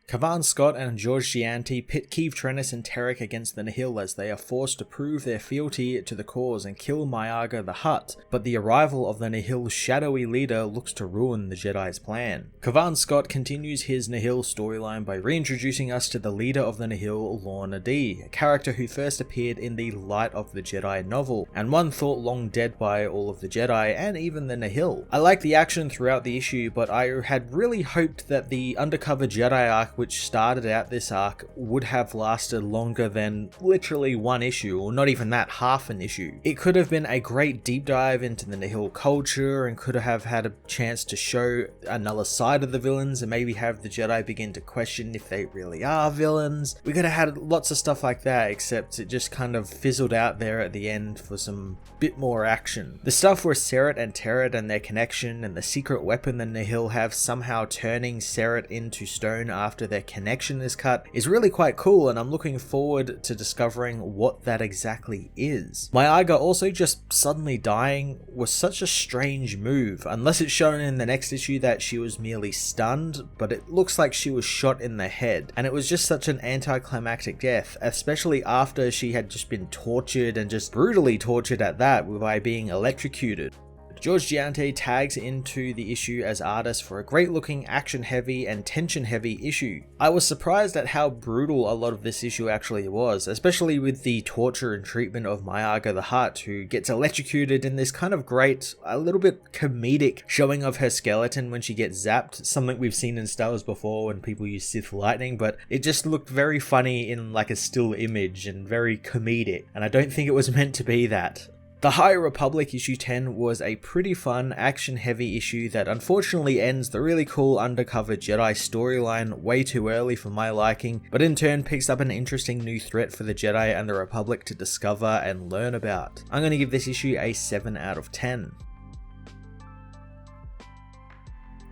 Kavan Scott and George Gianti pit Keeve, Trennis and Terec against the Nihil as they are forced to prove their fealty to the cause and kill Myaga the Hutt, but the arrival of the Nihil's shadowy leader looks to ruin the Jedi's plan. Kavan Scott continues his Nihil storyline by reintroducing us to the leader of the Nihil, Lorna Dee, a character who first appeared in the Light of the Jedi novel, and one thought long dead by all of the Jedi and even the Nihil. I like the action throughout the issue, but I had really hoped that the undercover Jedi arc which started out this arc would have lasted longer than literally one issue, or not even that, half an issue. It could have been a great deep dive into the Nihil culture and could have had a chance to show another side of the villains and maybe have the Jedi begin to question if they really are villains. We could have had lots of stuff like that, except it just kind of fizzled out there at the end for some bit more action. The stuff where Serret and Terret and their connection and the secret weapon the Nihil have somehow turning Serret into stone after their connection is cut is really quite cool, and I'm looking forward to discovering what that exactly is. Myaga also just suddenly dying was such a strange move, unless it's shown in the next issue that she was merely stunned, but it looks like she was shot in the head, and it was just such an anticlimactic death, especially after she had just been tortured and just brutally tortured at that by being electrocuted. George Gianti tags into the issue as artist for a great looking, action heavy and tension heavy issue. I was surprised at how brutal a lot of this issue actually was, especially with the torture and treatment of Myaga the Hutt, who gets electrocuted in this kind of great, a little bit comedic showing of her skeleton when she gets zapped, something we've seen in Star Wars before when people use Sith lightning, but it just looked very funny in like a still image and very comedic, and I don't think it was meant to be that. The High Republic issue 10 was a pretty fun, action-heavy issue that unfortunately ends the really cool undercover Jedi storyline way too early for my liking, but in turn picks up an interesting new threat for the Jedi and the Republic to discover and learn about. I'm going to give this issue a 7 out of 10.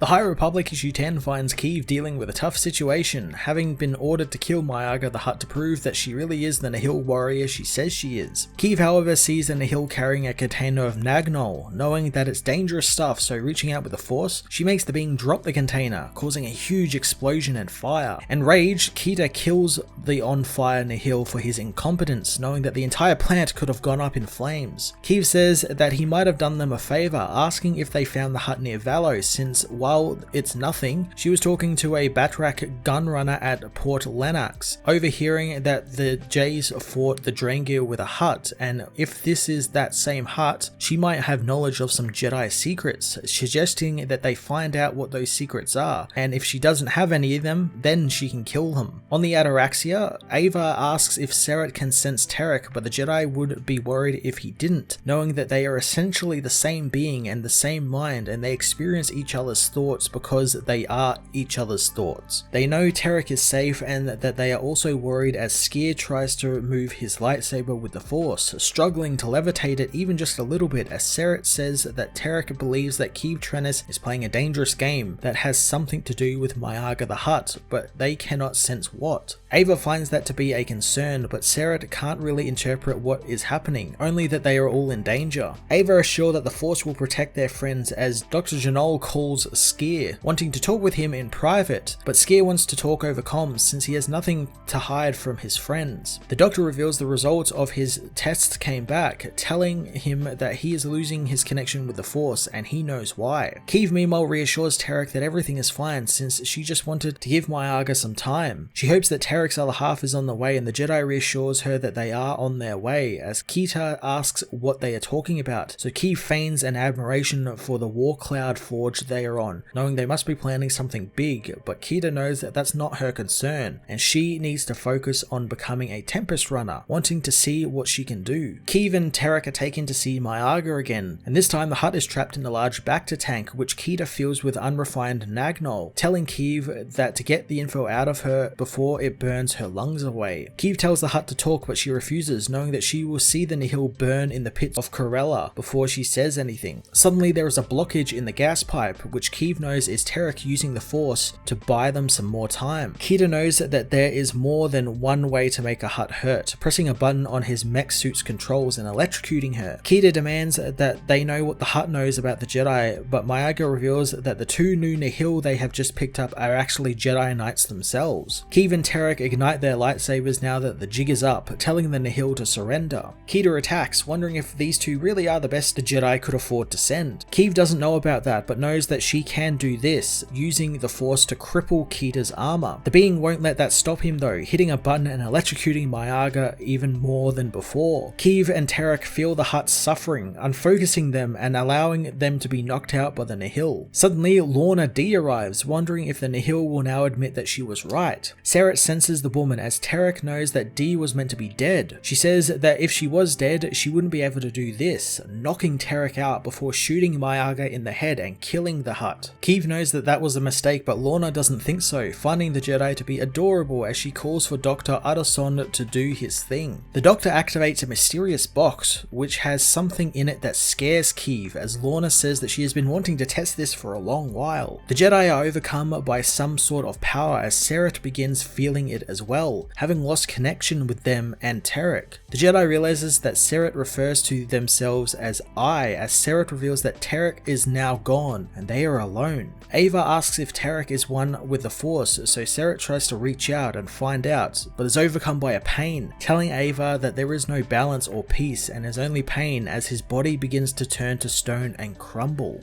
The High Republic issue 10 finds Keeve dealing with a tough situation, having been ordered to kill Myaga the Hutt to prove that she really is the Nihil warrior she says she is. Keeve, however, sees the Nihil carrying a container of Nagnol, knowing that it's dangerous stuff, so reaching out with the Force, she makes the being drop the container, causing a huge explosion and fire. Enraged, Keita kills the on-fire Nihil for his incompetence, knowing that the entire plant could have gone up in flames. Keeve says that he might have done them a favour, asking if they found the hut near Valo, since while it's nothing, she was talking to a Batrak gunrunner at Port Lennox, overhearing that the Jays fought the Drangir with a hut, and if this is that same hut, she might have knowledge of some Jedi secrets, suggesting that they find out what those secrets are, and if she doesn't have any of them, then she can kill them. On the Ataraxia, Ava asks if Serret can sense Terec, but the Jedi would be worried if he didn't, knowing that they are essentially the same being and the same mind, and they experience each other's thoughts because they are each other's thoughts. They know Terec is safe and that they are also worried as Skier tries to move his lightsaber with the Force, struggling to levitate it even just a little bit, as Serret says that Terec believes that Keeve Trennis is playing a dangerous game that has something to do with Myaga the Hutt, but they cannot sense what. Ava finds that to be a concern, but Serret can't really interpret what is happening, only that they are all in danger. Ava is sure that the Force will protect their friends, as Dr. Janol calls Skier, wanting to talk with him in private, but Skier wants to talk over comms since he has nothing to hide from his friends. The Doctor reveals the results of his tests came back, telling him that he is losing his connection with the Force and he knows why. Keeve meanwhile reassures Terec that everything is fine since she just wanted to give Myaga some time. She hopes that Terec's other half is on the way, and the Jedi reassures her that they are on their way, as Keita asks what they are talking about, so Keeve feigns an admiration for the war cloud forge they are on, knowing they must be planning something big, but Keita knows that that's not her concern, and she needs to focus on becoming a Tempest runner, wanting to see what she can do. Keeve and Terec are taken to see Myaga again, and this time the hut is trapped in a large Bacta tank which Keita fills with unrefined Nagnol, telling Keeve that to get the info out of her before it burns her lungs away. Keeve tells the hut to talk, but she refuses, knowing that she will see the Nihil burn in the pits of Corella before she says anything. Suddenly there is a blockage in the gas pipe, which Keeve Keeve knows is Terec using the Force to buy them some more time. Keita knows that there is more than one way to make a Hutt hurt, pressing a button on his mech suit's controls and electrocuting her. Keita demands that they know what the Hutt knows about the Jedi, but Myaga reveals that the two new Nihil they have just picked up are actually Jedi Knights themselves. Keeve and Terec ignite their lightsabers now that the jig is up, telling the Nihil to surrender. Keita attacks, wondering if these two really are the best the Jedi could afford to send. Keeve doesn't know about that, but knows that she can do this, using the Force to cripple Keita's armor. The being won't let that stop him though, hitting a button and electrocuting Myaga even more than before. Keeve and Terec feel the Hutts suffering, unfocusing them and allowing them to be knocked out by the Nihil. Suddenly, Lorna D arrives, wondering if the Nihil will now admit that she was right. Serret senses the woman as Terec knows that D was meant to be dead. She says that if she was dead, she wouldn't be able to do this, knocking Terec out before shooting Myaga in the head and killing the Hutt. Keeve knows that that was a mistake, but Lorna doesn't think so, finding the Jedi to be adorable as she calls for Dr. Adason to do his thing. The Doctor activates a mysterious box, which has something in it that scares Keeve, as Lorna says that she has been wanting to test this for a long while. The Jedi are overcome by some sort of power as Serret begins feeling it as well, having lost connection with them and Terec. The Jedi realizes that Serret refers to themselves as I, as Serret reveals that Terec is now gone and they are alone. Ava asks if Terec is one with the Force, so Serret tries to reach out and find out, but is overcome by a pain, telling Ava that there is no balance or peace and is only pain as his body begins to turn to stone and crumble.